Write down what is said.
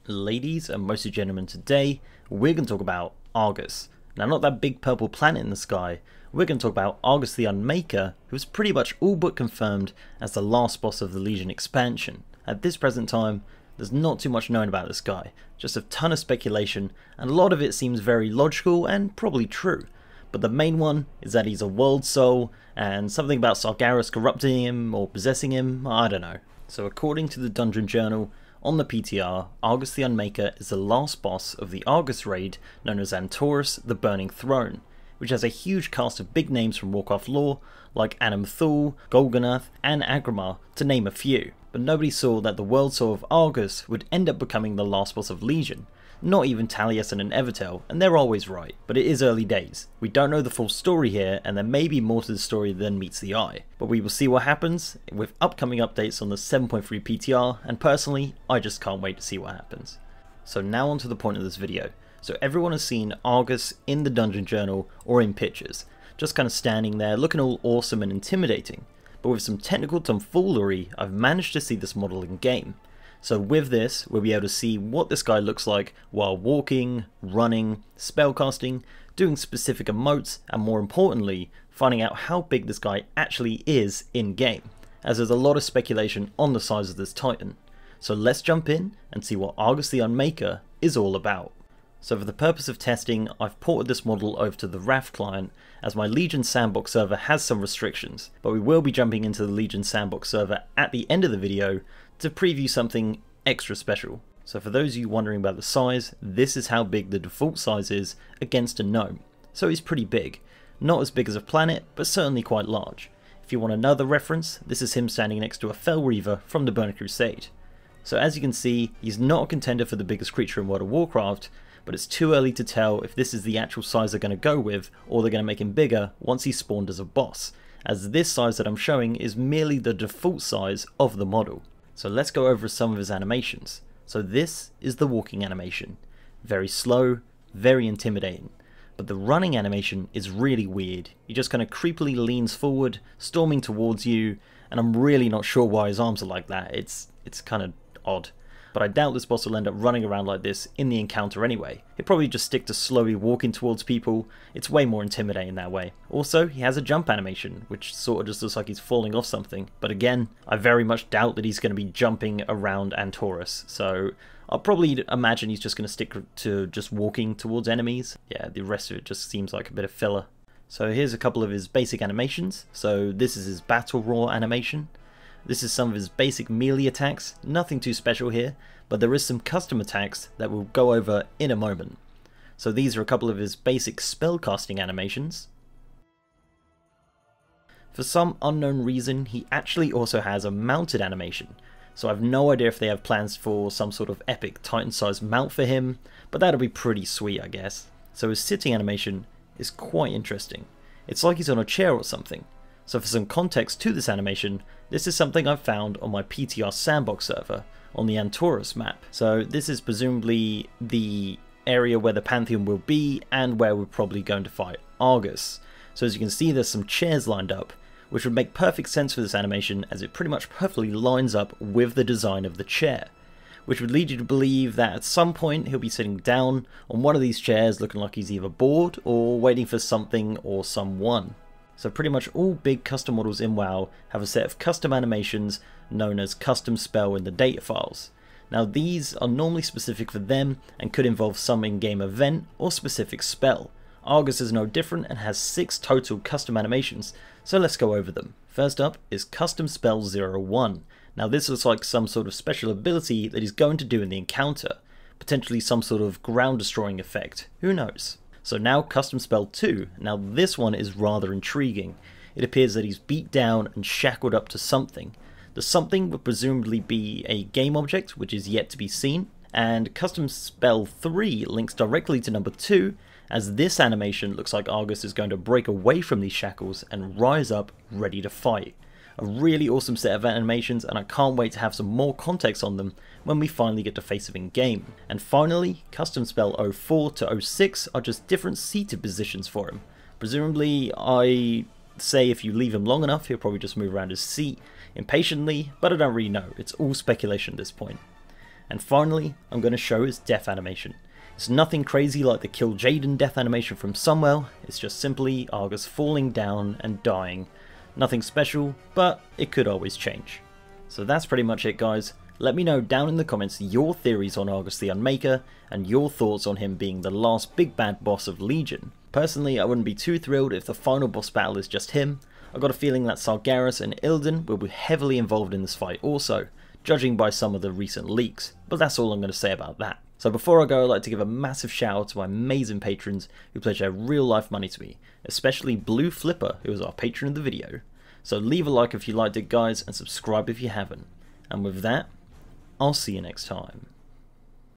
Ladies and mostly gentlemen, today we're going to talk about Argus. Now, not that big purple planet in the sky, we're going to talk about Argus the Unmaker, who is pretty much all but confirmed as the last boss of the Legion expansion. At this present time, there's not too much known about this guy, just a ton of speculation, and a lot of it seems very logical and probably true. But the main one is that he's a world soul, and something about Sargeras corrupting him or possessing him, I don't know. So according to the Dungeon Journal, on the PTR, Argus the Unmaker is the last boss of the Argus raid known as Antorus the Burning Throne, which has a huge cast of big names from Warcraft lore like Anam Thul, Golganath and Agramar, to name a few. But nobody saw that the world soul of Argus would end up becoming the last boss of Legion. Not even Taliesin and Evertel, and they're always right. But it is early days. We don't know the full story here, and there may be more to the story than meets the eye. But we will see what happens with upcoming updates on the 7.3 PTR, and personally, I just can't wait to see what happens. So now on to the point of this video. So everyone has seen Argus in the Dungeon Journal or in pictures, just kind of standing there looking all awesome and intimidating. But with some technical tomfoolery, I've managed to see this model in game. So with this, we'll be able to see what this guy looks like while walking, running, spellcasting, doing specific emotes, and more importantly, finding out how big this guy actually is in game, as there's a lot of speculation on the size of this titan. So let's jump in and see what Argus the Unmaker is all about. So for the purpose of testing, I've ported this model over to the Raft client, as my Legion Sandbox server has some restrictions, but we will be jumping into the Legion Sandbox server at the end of the video to preview something extra special. So for those of you wondering about the size, this is how big the default size is against a gnome. So he's pretty big. Not as big as a planet, but certainly quite large. If you want another reference, this is him standing next to a Fel Reaver from the Burning Crusade. So as you can see, he's not a contender for the biggest creature in World of Warcraft, but it's too early to tell if this is the actual size they're going to go with, or they're going to make him bigger once he's spawned as a boss, as this size that I'm showing is merely the default size of the model. So let's go over some of his animations. So this is the walking animation. Very slow, very intimidating. But the running animation is really weird. He just kind of creepily leans forward, storming towards you, and I'm really not sure why his arms are like that. It's kind of odd. But I doubt this boss will end up running around like this in the encounter anyway. He'll probably just stick to slowly walking towards people. It's way more intimidating that way. Also, he has a jump animation, which sort of just looks like he's falling off something. But again, I very much doubt that he's going to be jumping around Antorus. So I'll probably imagine he's just going to stick to just walking towards enemies. Yeah, the rest of it just seems like a bit of filler. So here's a couple of his basic animations. So this is his battle roar animation. This is some of his basic melee attacks, nothing too special here, but there is some custom attacks that we'll go over in a moment. So these are a couple of his basic spellcasting animations. For some unknown reason, he actually also has a mounted animation, so I have no idea if they have plans for some sort of epic titan-sized mount for him, but that'll be pretty sweet, I guess. So his sitting animation is quite interesting. It's like he's on a chair or something. So for some context to this animation, this is something I've found on my PTR Sandbox server on the Antorus map. So this is presumably the area where the Pantheon will be and where we're probably going to fight Argus. So as you can see, there's some chairs lined up, which would make perfect sense for this animation as it pretty much perfectly lines up with the design of the chair, which would lead you to believe that at some point he'll be sitting down on one of these chairs looking like he's either bored or waiting for something or someone. So pretty much all big custom models in WoW have a set of custom animations known as custom spell in the data files. Now these are normally specific for them and could involve some in-game event or specific spell. Argus is no different and has 6 total custom animations, so let's go over them. First up is Custom Spell 01. Now this looks like some sort of special ability that he's going to do in the encounter, potentially some sort of ground destroying effect, who knows. So now Custom Spell 2, now this one is rather intriguing. It appears that he's beat down and shackled up to something. The something would presumably be a game object, which is yet to be seen, and Custom Spell 3 links directly to number 2, as this animation looks like Argus is going to break away from these shackles and rise up ready to fight. A really awesome set of animations, and I can't wait to have some more context on them when we finally get to face them in game. And finally, Custom Spell 04 to 06 are just different seated positions for him. Presumably, I say if you leave him long enough, he'll probably just move around his seat impatiently, but I don't really know. It's all speculation at this point. And finally, I'm going to show his death animation. It's nothing crazy like the Kill Jaden death animation from Sunwell, it's just simply Argus falling down and dying. Nothing special, but it could always change. So that's pretty much it, guys. Let me know down in the comments your theories on Argus the Unmaker, and your thoughts on him being the last big bad boss of Legion. Personally, I wouldn't be too thrilled if the final boss battle is just him. I got a feeling that Sargeras and Illidan will be heavily involved in this fight also, judging by some of the recent leaks, but that's all I'm going to say about that. So before I go, I'd like to give a massive shout out to my amazing patrons who pledge their real life money to me, especially Blue Flipper, who is our patron of the video. So leave a like if you liked it, guys, and subscribe if you haven't. And with that, I'll see you next time.